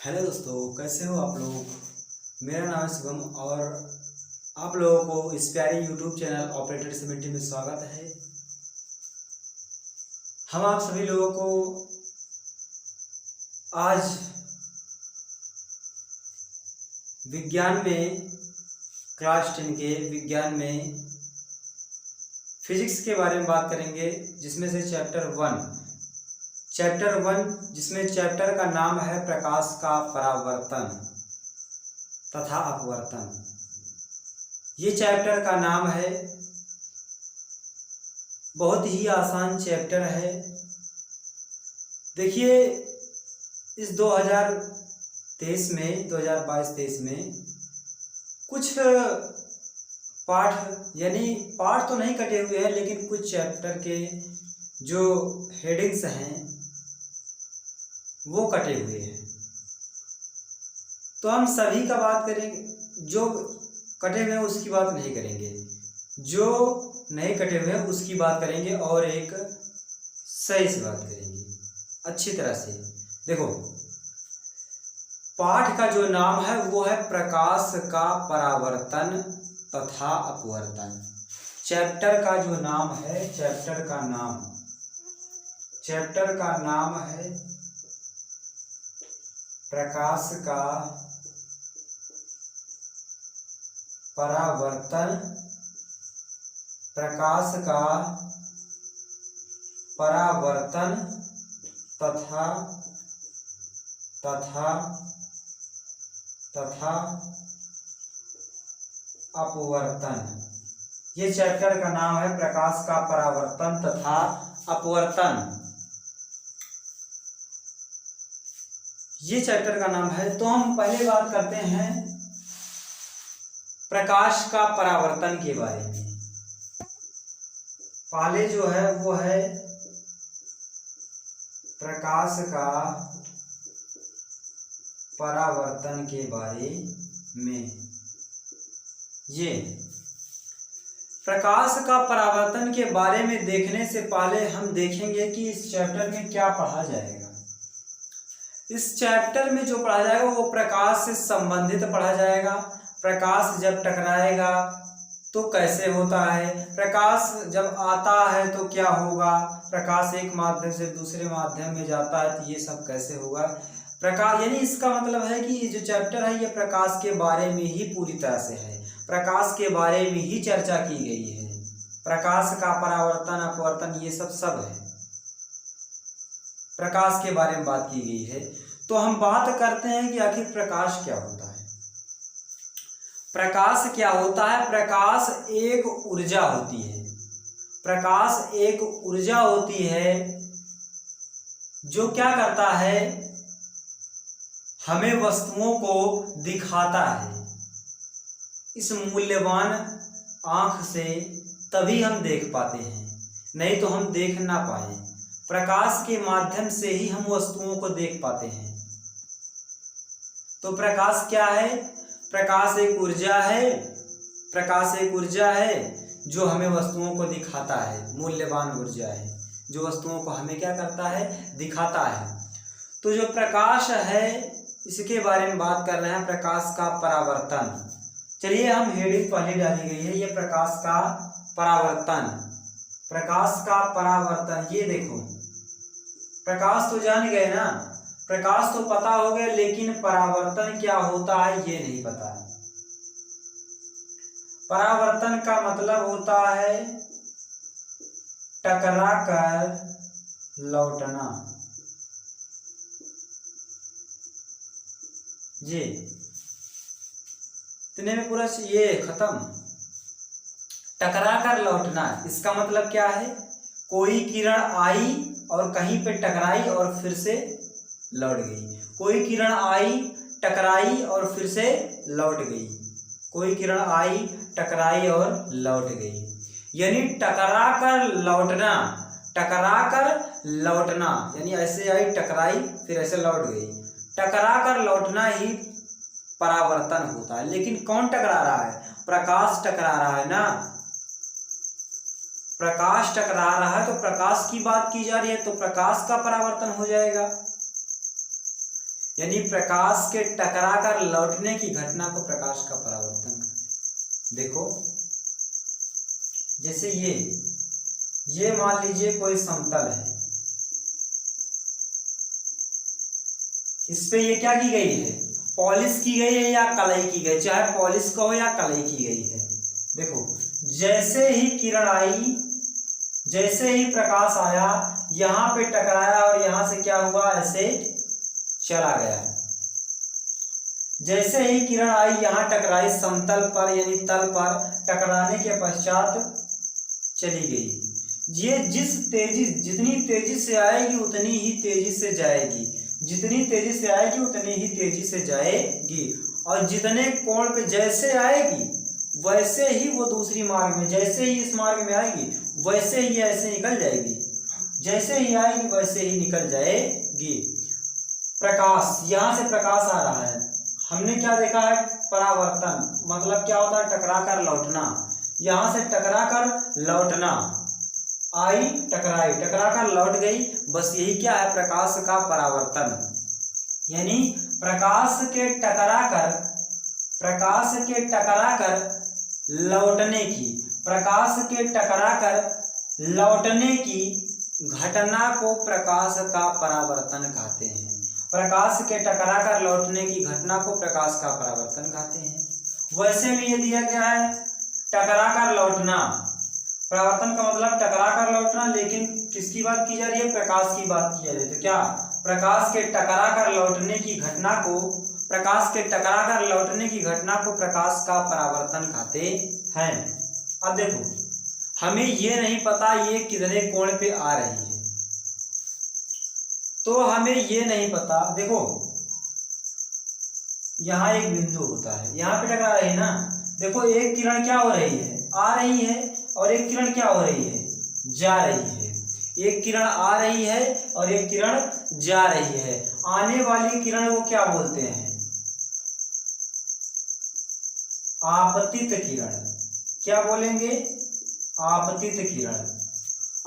Hello दोस्तों, कैसे हो आप लोग। मेरा नाम है शुभम और आप लोगों को इस प्यारे यूट्यूब चैनल ऑपरेटर 70 में स्वागत है। हम आप सभी लोगों को आज विज्ञान में क्लास 10 के विज्ञान में फिजिक्स के बारे में बात करेंगे, जिसमें से चैप्टर वन जिसमें चैप्टर का नाम है प्रकाश का परावर्तन तथा अपवर्तन। ये चैप्टर का नाम है, बहुत ही आसान चैप्टर है। देखिए, इस 2022-23 में कुछ पाठ यानी पाठ तो नहीं कटे हुए हैं, लेकिन कुछ चैप्टर के जो हेडिंग्स हैं वो कटे हुए हैं। तो हम सभी का बात करेंगे, जो कटे हुए हैं उसकी बात नहीं करेंगे, जो नहीं कटे हुए हैं उसकी बात करेंगे और एक सही से बात करेंगे अच्छी तरह से। देखो, पाठ का जो नाम है वो है प्रकाश का परावर्तन तथा अपवर्तन। चैप्टर का जो नाम है, चैप्टर का नाम है प्रकाश का परावर्तन तथा अपवर्तन। ये चैप्टर का नाम है प्रकाश का परावर्तन तथा अपवर्तन। ये चैप्टर का नाम है। तो हम पहले बात करते हैं प्रकाश का परावर्तन के बारे में। पहले जो है वो है प्रकाश का परावर्तन के बारे में। ये प्रकाश का परावर्तन के बारे में देखने से पहले हम देखेंगे कि इस चैप्टर में क्या पढ़ा जाएगा। इस चैप्टर में जो पढ़ा जाएगा वो प्रकाश से संबंधित पढ़ा जाएगा। प्रकाश जब टकराएगा तो कैसे होता है, प्रकाश जब आता है तो क्या होगा, प्रकाश एक माध्यम से दूसरे माध्यम में जाता है तो ये सब कैसे होगा। प्रकाश यानी इसका मतलब है कि ये जो चैप्टर है ये प्रकाश के बारे में ही पूरी तरह से है, प्रकाश के बारे में ही चर्चा की गई है। प्रकाश का परावर्तन अपवर्तन ये सब है, प्रकाश के बारे में बात की गई है। तो हम बात करते हैं कि आखिर प्रकाश क्या होता है। प्रकाश क्या होता है? प्रकाश एक ऊर्जा होती है। प्रकाश एक ऊर्जा होती है जो क्या करता है, हमें वस्तुओं को दिखाता है। इस मूल्यवान आँख से तभी हम देख पाते हैं, नहीं तो हम देख ना पाए। प्रकाश के माध्यम से ही हम वस्तुओं को देख पाते हैं। तो प्रकाश क्या है? प्रकाश एक ऊर्जा है। प्रकाश एक ऊर्जा है जो हमें वस्तुओं को दिखाता है, मूल्यवान ऊर्जा है जो वस्तुओं को हमें क्या करता है, दिखाता है। तो जो प्रकाश है इसके बारे में बात कर रहे हैं, प्रकाश का परावर्तन। चलिए, हम हेडिंग पहले डाली गई है, ये प्रकाश का परावर्तन। प्रकाश का परावर्तन, ये देखो, प्रकाश तो जान गए ना, प्रकाश तो पता हो गया, लेकिन परावर्तन क्या होता है ये नहीं पता है। परावर्तन का मतलब होता है टकरा कर लौटना। जी, इतने में पूरा ये खत्म। टकरा कर लौटना, इसका मतलब क्या है? कोई किरण आई और कहीं पे टकराई और फिर से लौट गई। कोई किरण आई, टकराई और फिर से लौट गई। कोई किरण आई, टकराई और लौट गई, यानी टकरा कर लौटना। टकरा कर लौटना यानी ऐसे आई, टकराई, फिर ऐसे लौट गई। टकरा कर लौटना ही परावर्तन होता है। लेकिन कौन टकरा रहा है? प्रकाश टकरा रहा है ना। प्रकाश टकरा रहा है तो प्रकाश की बात की जा रही है, तो प्रकाश का परावर्तन हो जाएगा। यानी प्रकाश के टकरा कर लौटने की घटना को प्रकाश का परावर्तन कहते हैं। देखो जैसे ये मान लीजिए कोई समतल है, इस पे ये क्या की गई है, पॉलिश की गई है या कलई की गई, चाहे पॉलिश कहो या कलई की गई है। देखो जैसे ही किरण आई, जैसे ही प्रकाश आया, यहाँ पे टकराया और यहाँ से क्या हुआ, ऐसे चला गया। जैसे ही किरण आई यहाँ टकराई समतल पर यानी तल पर, टकराने के पश्चात चली गई। ये जितनी तेजी से आएगी उतनी ही तेजी से जाएगी, जितनी तेजी से आएगी उतनी ही तेजी से जाएगी, और जितने कोण पे जैसे आएगी वैसे ही वो दूसरी मार्ग में, जैसे ही इस मार्ग में आएगी वैसे ही ऐसे निकल जाएगी, जैसे ही आएगी वैसे ही निकल जाएगी। प्रकाश, यहाँ से प्रकाश आ रहा है, हमने क्या देखा है, परावर्तन, मतलब क्या होता है, टकरा कर लौटना। यहाँ से टकरा कर लौटना, आई टकराई, टकरा कर लौट गई, बस यही क्या है, प्रकाश का परावर्तन। यानी प्रकाश के टकरा कर लौटने की, प्रकाश के टकरा कर लौटने की घटना को प्रकाश का परावर्तन कहते हैं। प्रकाश के टकरा कर लौटने की घटना को प्रकाश का परावर्तन कहते हैं। वैसे भी ये दिया गया है टकरा कर लौटना, परावर्तन का मतलब टकरा कर लौटना, लेकिन किसकी बात की जा रही है, प्रकाश की बात की जा रही है। तो क्या प्रकाश के टकरा कर लौटने की घटना को, प्रकाश के टकरा कर लौटने की घटना को प्रकाश का परावर्तन कहते हैं। अब देखो हमें ये नहीं पता ये कितने कोण पे आ रही है, तो हमें ये नहीं पता। देखो यहाँ एक बिंदु होता है, यहाँ पे टकरा रही है ना, देखो एक किरण क्या हो रही है, आ रही है, और एक किरण क्या हो रही है, जा रही है। एक किरण आ रही है और एक किरण जा रही है। आने वाली किरण को क्या बोलते हैं, आपतित किरण। क्या बोलेंगे, आपतित किरण।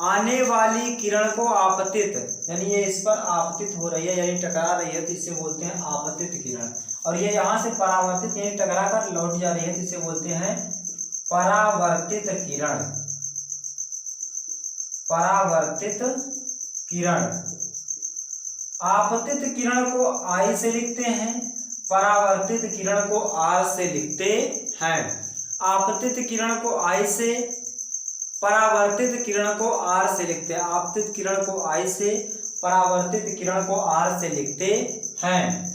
आने वाली किरण को आपतित, यानी ये इस पर आपतित हो रही है यानी टकरा रही है, तो इसे बोलते हैं आपतित किरण। और ये यहाँ से परावर्तित यानी टकरा कर लौट जा रही है, तो इसे बोलते हैं परावर्तित किरण। परावर्तित किरण। आपतित किरण को आई से लिखते हैं, परावर्तित किरण को आर से लिखते हैं। आपतित किरण को आई से, परावर्तित किरण को आर से लिखते हैं। आपतित किरण को आई से, परावर्तित किरण को आर से लिखते हैं।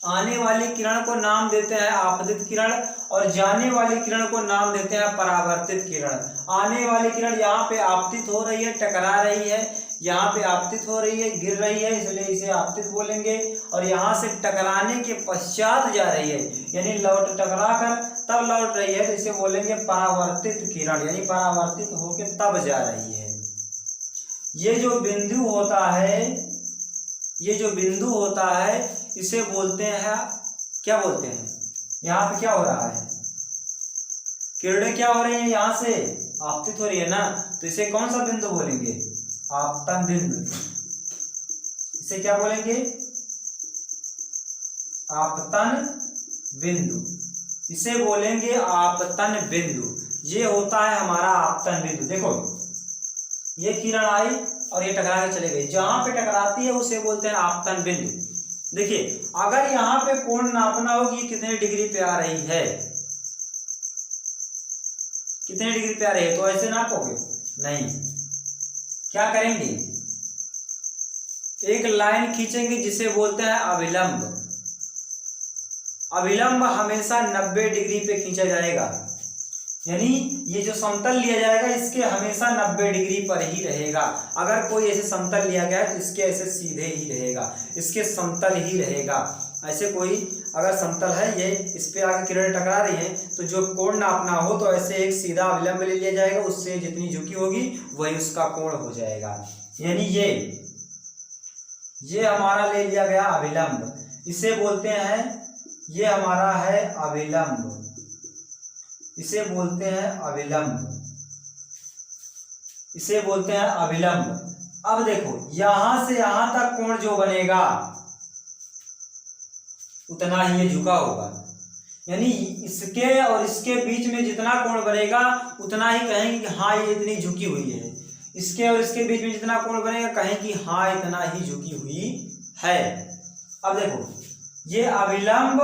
आने वाली किरण को नाम देते हैं आपतित किरण, और जाने वाली किरण को नाम देते हैं परावर्तित किरण। आने वाली किरण यहाँ पे आपतित हो रही है, टकरा रही है, यहाँ पे आपतित हो रही है, गिर रही है, इसलिए इसे आपतित बोलेंगे। और यहाँ से टकराने के पश्चात जा रही है, यानी लौट टकरा कर तब लौट रही है, तो इसे बोलेंगे परावर्तित किरण, यानी परावर्तित होकर तब जा रही है। ये जो बिंदु होता है, ये जो बिंदु होता है इसे बोलते हैं, क्या बोलते हैं, यहाँ पे क्या हो रहा है, किरणें क्या हो रही है, यहाँ से आपतित हो रही है ना, तो इसे कौन सा बिंदु बोलेंगे, आपतन बिंदु। इसे क्या बोलेंगे, आपतन बिंदु। इसे बोलेंगे आपतन बिंदु। ये होता है हमारा आपतन बिंदु। देखो ये किरण आई और ये टकरा के चले गई, जहां पे टकराती है उसे बोलते हैं आपतन बिंदु। देखिए अगर यहाँ पे कोण नापना हो कि कितने डिग्री पे आ रही है, कितने डिग्री पे आ रही है, तो ऐसे नापोगे नहीं, क्या करेंगे, एक लाइन खींचेंगे जिसे बोलते हैं अभिलंब। अभिलंब हमेशा 90 डिग्री पे खींचा जाएगा, यानी ये जो समतल लिया जाएगा इसके हमेशा 90 डिग्री पर ही रहेगा। अगर कोई ऐसे समतल लिया गया है तो इसके ऐसे सीधे ही रहेगा, इसके समतल ही रहेगा। ऐसे कोई अगर समतल है, ये इस पे आगे किरण टकरा रही है, तो जो कोण नापना हो तो ऐसे एक सीधा अभिलंब ले लिया जाएगा, उससे जितनी झुकी होगी वही उसका कोण हो जाएगा। यानी ये हमारा ले लिया गया अभिलंब, इसे बोलते हैं, ये हमारा है अभिलंब, इसे बोलते हैं अभिलंब, इसे बोलते हैं अभिलंब। अब देखो यहां से यहां तक कोण जो बनेगा, उतना ही ये झुका होगा। यानी इसके और इसके बीच में जितना कोण बनेगा उतना ही कहेंगे कि हाँ ये इतनी झुकी हुई है। इसके और इसके बीच में जितना कोण बनेगा कहें कि हाँ इतना ही झुकी हुई है। अब देखो ये अभिलंब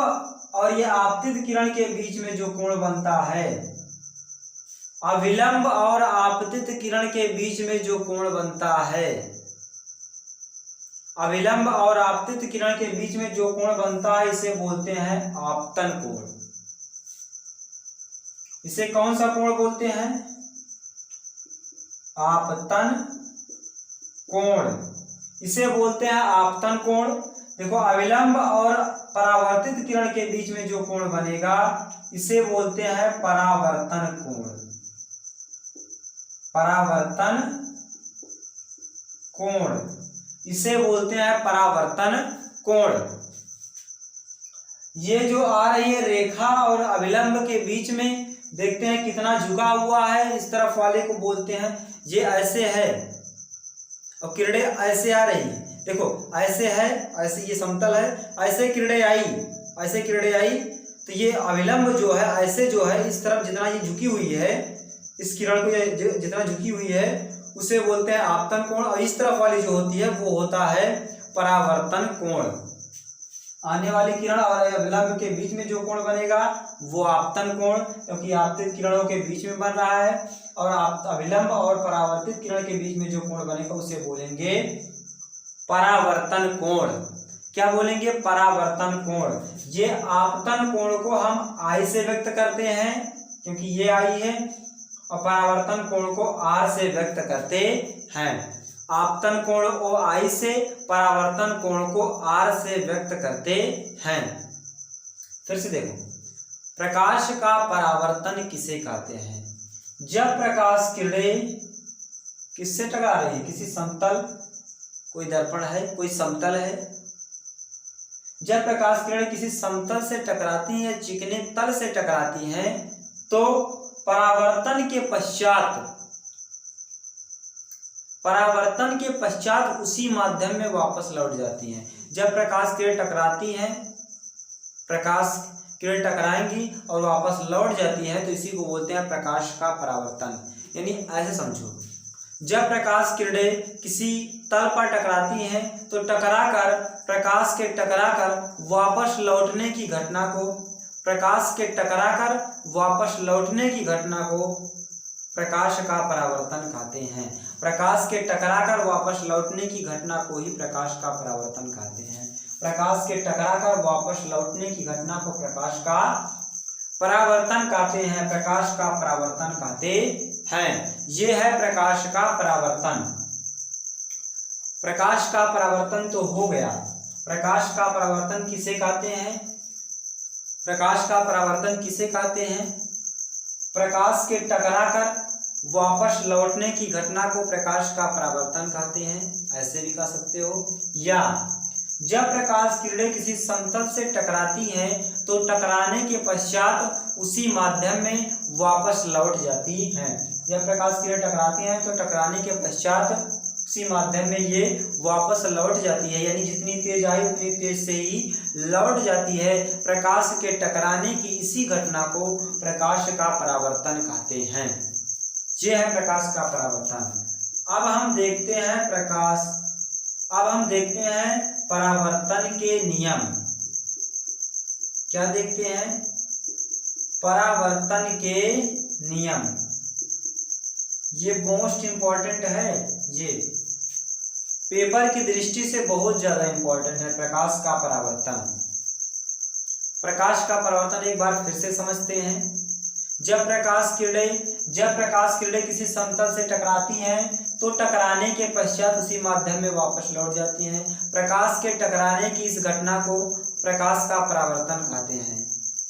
और ये आपतित किरण के बीच में जो कोण बनता है, अभिलंब और आपतित किरण के बीच में जो कोण बनता है, अभिलंब और आपतित किरण के बीच में जो कोण बनता है इसे बोलते हैं आपतन कोण। इसे कौन सा कोण बोलते हैं? आपतन कोण। इसे बोलते हैं आपतन कोण। देखो अभिलंब और परावर्तित किरण के बीच में जो कोण बनेगा इसे बोलते हैं परावर्तन कोण। परावर्तन कोण, इसे बोलते हैं परावर्तन कोण। ये जो आ रही है रेखा और अभिलंब के बीच में देखते हैं कितना झुका हुआ है, इस तरफ वाले को बोलते हैं ये ऐसे है और किरणें ऐसे आ रही है। देखो ऐसे है, ऐसे ये समतल है, ऐसे किरणें आई, ऐसे किरणें आई तो ये अभिलंब जो है ऐसे जो है इस तरफ जितना ये झुकी हुई है, इस किरण को ये जितना झुकी हुई है उसे बोलते हैं आपतन कोण। और इस तरफ वाली जो होती है वो होता है परावर्तन कोण। आने वाली किरण और अभिलंब के बीच में जो कोण बनेगा वो आपतन कोण, क्योंकि आपतित किरणों के बीच में बन रहा है। और अभिलंब और परावर्तित किरण के बीच में जो कोण बनेगा उसे बोलेंगे परावर्तन कोण। क्या बोलेंगे? परावर्तन कोण। ये आपतन कोण को हम आई से व्यक्त करते हैं क्योंकि ये आई है, और परावर्तन कोण को आर से व्यक्त करते हैं। आपतन कोण को आई से, परावर्तन कोण को आर से व्यक्त करते हैं। फिर से देखो, प्रकाश का परावर्तन किसे कहते हैं? जब प्रकाश किरणें किससे टकरा रही है? किसी समतल, कोई दर्पण है, कोई समतल है। जब प्रकाश किरणें किसी समतल से टकराती हैं, चिकने तल से टकराती हैं, तो परावर्तन के पश्चात उसी माध्यम में वापस लौट जाती हैं। जब प्रकाश किरण टकराती हैं, प्रकाश किरण टकराएंगी और वापस लौट जाती हैं तो इसी को बोलते हैं प्रकाश का परावर्तन। यानी ऐसे समझो, जब प्रकाश किरणें किसी तल पर टकराती हैं तो टकराकर प्रकाश के टकराकर वापस लौटने की घटना को, प्रकाश के टकराकर वापस लौटने की घटना को प्रकाश का परावर्तन कहते हैं। प्रकाश के टकराकर वापस लौटने की घटना को ही प्रकाश का परावर्तन कहते हैं। प्रकाश के टकराकर वापस लौटने की घटना को प्रकाश का परावर्तन कहते हैं, प्रकाश का परावर्तन कहते हैं। ये है प्रकाश का परावर्तन। प्रकाश का परावर्तन तो हो गया। प्रकाश का परावर्तन किसे कहते हैं? प्रकाश का परावर्तन किसे कहते हैं? प्रकाश के टकराकर वापस लौटने की घटना को प्रकाश का परावर्तन कहते हैं, ऐसे भी कह सकते हो। या जब प्रकाश किरणें किसी समतल से टकराती हैं तो टकराने के पश्चात उसी माध्यम में वापस लौट जाती हैं। जब प्रकाश किरणें टकराती हैं तो टकराने के पश्चात उसी माध्यम में ये वापस लौट जाती है, यानी जितनी तेज आई उतनी तेज से ही लौट जाती है। प्रकाश के टकराने की इसी घटना को प्रकाश का परावर्तन कहते हैं। ये है प्रकाश का परावर्तन। अब हम देखते हैं परावर्तन के नियम। क्या देखते हैं? परावर्तन के नियम। ये मोस्ट इंपॉर्टेंट है, ये पेपर की दृष्टि से बहुत ज्यादा इंपॉर्टेंट है। प्रकाश का परावर्तन, प्रकाश का परावर्तन एक बार फिर से समझते हैं। जब प्रकाश किरणें किसी समतल से टकराती हैं तो टकराने के पश्चात उसी माध्यम में वापस लौट जाती हैं। प्रकाश के टकराने की इस घटना को प्रकाश का परावर्तन कहते हैं।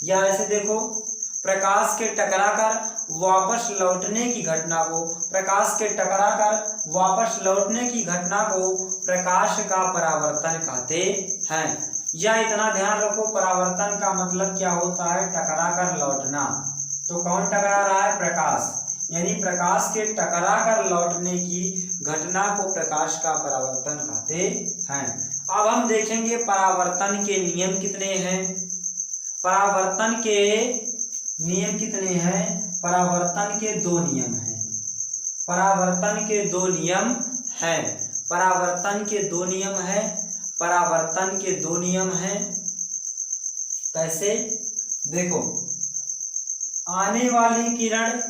या ऐसे देखो, प्रकाश के टकराकर वापस लौटने की घटना को, प्रकाश के टकराकर वापस लौटने की घटना को प्रकाश का परावर्तन कहते हैं। या इतना ध्यान रखो, परावर्तन का मतलब क्या होता है? टकराकर लौटना। तो कौन टकरा रहा है? प्रकाश। यानी प्रकाश के टकराकर लौटने की घटना को प्रकाश का परावर्तन कहते हैं। अब हम देखेंगे परावर्तन के नियम कितने हैं। परावर्तन के नियम कितने हैं? परावर्तन के 2 नियम हैं। परावर्तन के 2 नियम हैं। परावर्तन के 2 नियम हैं। परावर्तन के 2 नियम हैं। कैसे? देखो, आने वाली किरण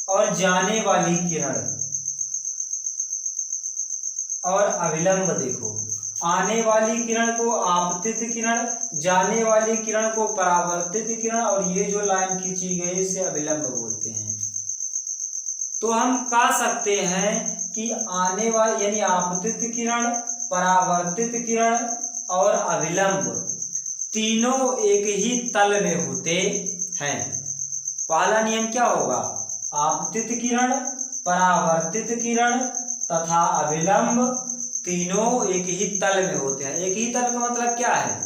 और जाने वाली किरण और अविलंब। देखो, आने वाली किरण को आपतित किरण, जाने वाली किरण को परावर्तित किरण, और ये जो लाइन खींची गई इसे अविलंब बोलते हैं। तो हम कह सकते हैं कि आने वाली यानी आपतित किरण, परावर्तित किरण और अविलंब तीनों एक ही तल में होते हैं। पहला नियम क्या होगा? आपतित किरण, परावर्तित किरण तथा अविलंब तीनों एक ही तल में होते हैं। एक ही तल का मतलब क्या है?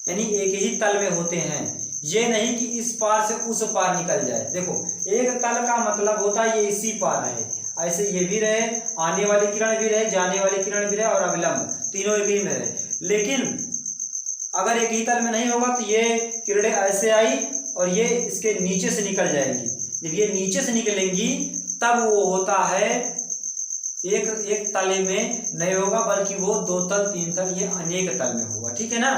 यानी एक ही तल में होते हैं, ये नहीं कि इस पार से उस पार निकल जाए। देखो, एक तल का मतलब होता है ये इसी पार रहे, ऐसे ये भी रहे, आने वाली किरण भी रहे, जाने वाली किरण भी रहे और अविलंब तीनों एक ही में रहे। लेकिन अगर एक ही तल में नहीं होगा तो ये किरणें ऐसे आई और ये इसके नीचे से निकल जाएंगी। जब ये नीचे से निकलेंगी तब वो होता है एक तल में नहीं होगा, बल्कि वो 2 तल 3 तल ये अनेक तल में होगा। ठीक है ना?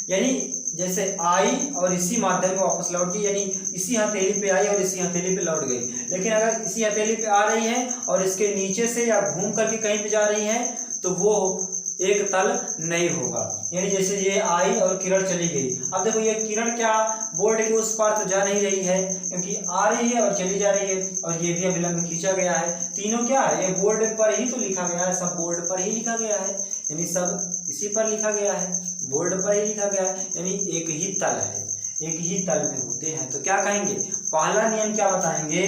यानी जैसे आई और इसी माध्यम में वापस लौट गई, यानी इसी हथेली पे आई और इसी हथेली पे लौट गई। लेकिन अगर इसी हथेली पे आ रही है और इसके नीचे से या घूम करके कहीं पे जा रही है तो वो एक तल नहीं होगा। यानी जैसे ये आई और किरण चली गई। अब देखो, ये किरण क्या बोर्ड के उस पार तो जा नहीं रही है, क्योंकि आ रही है और चली जा रही है, और ये भी अविलंब खींचा गया है। तीनों क्या है? ये बोर्ड पर ही तो लिखा गया है, सब बोर्ड पर ही लिखा गया है, यानी सब इसी पर लिखा गया है, बोर्ड पर ही लिखा गया है, यानी एक ही तल है, एक ही तल में होते हैं। तो क्या कहेंगे? पहला नियम क्या बताएंगे?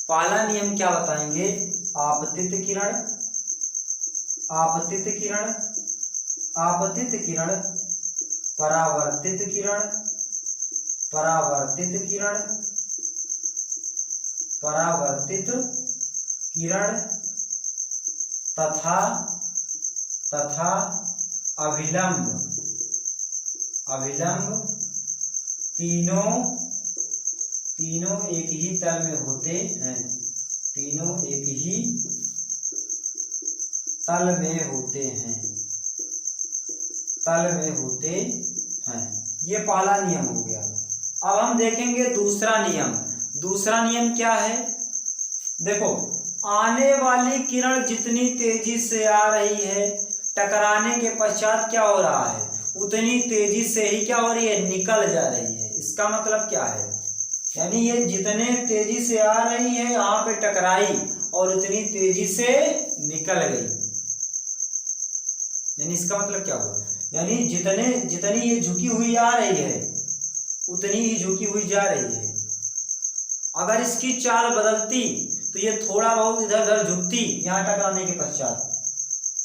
पहला नियम क्या बताएंगे? आपतित किरण, आपतित किरण, आपतित किरण, परावर्तित किरण, परावर्तित किरण, परावर्तित किरण तथा अविलंब, अविलंब तीनों एक ही तल में होते हैं। तीनों एक ही तल में होते हैं, तल में होते हैं। ये पहला नियम हो गया। अब हम देखेंगे दूसरा नियम। दूसरा नियम क्या है? देखो, आने वाली किरण जितनी तेजी से आ रही है, टकराने के पश्चात क्या हो रहा है? उतनी तेजी से ही क्या हो रही है? निकल जा रही है। इसका मतलब क्या है? यानी ये जितने तेजी से आ रही है यहाँ पे टकराई और उतनी तेजी से निकल गई। यानी इसका मतलब क्या हुआ? यानी जितनी ये झुकी हुई आ रही है उतनी ही झुकी हुई जा रही है। अगर इसकी चाल बदलती तो ये थोड़ा बहुत इधर उधर झुकती, यहाँ टकराने के पश्चात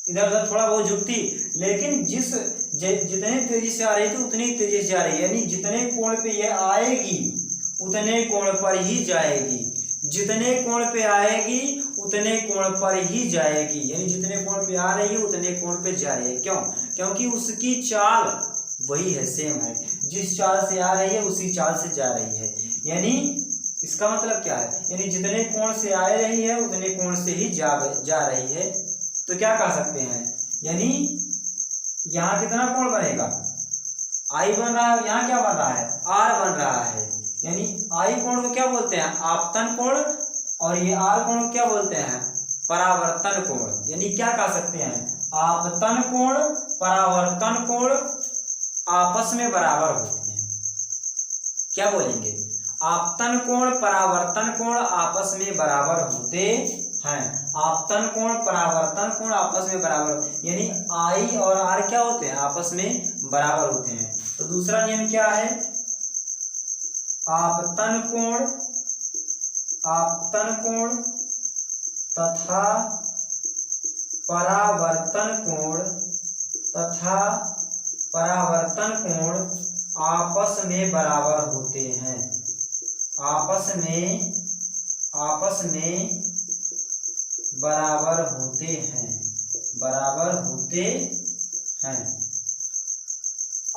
इधर उधर थोड़ा बहुत झुकती, लेकिन जितनी तेजी से आ रही थी उतनी तेजी से जा रही है। यानी जितने कोण पे ये आएगी उतने कोण पर ही जाएगी, जितने कोण पे आएगी उतने कोण पर ही जाएगी। यानी जितने कोण पे आ रही है उतने कोण पे जा रही है। क्यों? क्योंकि उसकी चाल वही है, सेम है, जिस चाल से आ रही है उसी चाल से जा रही है। यानी इसका मतलब क्या है? यानी जितने कोण से आ रही है उतने कोण से ही जा रही है। तो क्या कह सकते हैं? यानी यहाँ कितना कोण बनेगा? आई बन रहा है, यहाँ क्या बन रहा है? आर बन रहा है। यानी आई कोण को क्या बोलते हैं? आपतन कोण, और ये आर कोण को क्या बोलते हैं? परावर्तन कोण। यानी क्या कह सकते हैं? आपतन कोण, परावर्तन कोण आपस में बराबर होते हैं। क्या बोलेंगे? आपतन कोण, परावर्तन कोण आपस में बराबर होते हैं। आपतन कोण, परावर्तन कोण आपस में बराबर, यानी आई और आर क्या होते हैं? आपस में बराबर होते हैं। तो दूसरा नियम क्या है? आपतन कोण, आपतन कोण तथा परावर्तन कोण, तथा परावर्तन कोण आपस में बराबर होते हैं। आपस में बराबर होते हैं, बराबर होते हैं।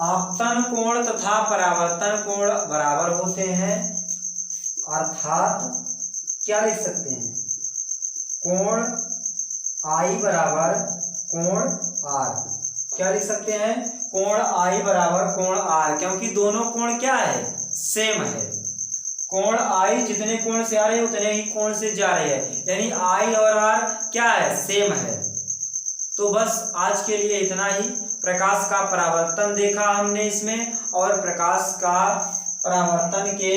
आपतन कोण तथा परावर्तन कोण बराबर होते हैं, अर्थात क्या लिख सकते हैं, कोण आई बराबर कोण आर। क्या लिख सकते हैं, कोण आई बराबर कोण आर, क्योंकि दोनों कोण क्या है, सेम है। कोण आई जितने कोण से आ रहे हैं उतने ही कोण से जा रहे हैं, यानी आई और आर क्या है, सेम है। तो बस आज के लिए इतना ही। प्रकाश का परावर्तन देखा हमने इसमें, और प्रकाश का परावर्तन के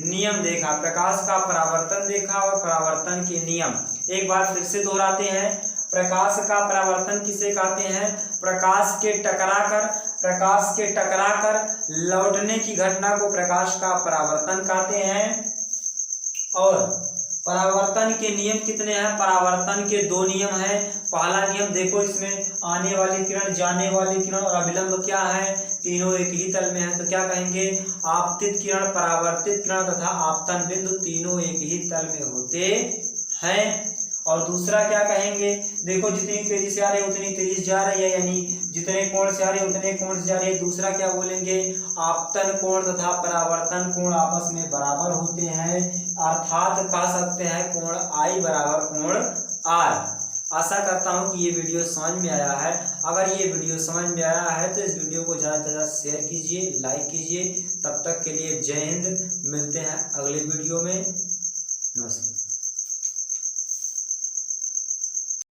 नियम देखा, प्रकाश का परावर्तन देखा और परावर्तन के नियम। एक बार फिर से दोहराते हैं, प्रकाश का परावर्तन किसे कहते हैं, प्रकाश के टकराकर लौटने की घटना को प्रकाश का परावर्तन कहते हैं। और परावर्तन के नियम कितने हैं, परावर्तन के 2 नियम हैं। पहला नियम देखो, इसमें आने वाली किरण, जाने वाली किरण और अभिलंब क्या है, तीनों एक ही तल में है, तो क्या कहेंगे, आपतित किरण, परावर्तित किरण तथा आपतन बिंदु तीनों एक ही तल में होते हैं। और दूसरा क्या कहेंगे, देखो जितनी तेजी से आ रही है उतनी तेजी से जा रही है, यानी जितने कोण से आ रही है उतने कोण से जा रही है। दूसरा क्या बोलेंगे, आपतन कोण तथा परावर्तन कोण आपस में बराबर होते हैं, अर्थात कह सकते हैं कोण आई बराबर कोण आर। आशा करता हूं कि ये वीडियो समझ में आया है। अगर ये वीडियो समझ में आया है तो इस वीडियो को ज़्यादा से ज़्यादा शेयर कीजिए, लाइक कीजिए। तब तक के लिए जय हिंद, मिलते हैं अगले वीडियो में, नमस्कार।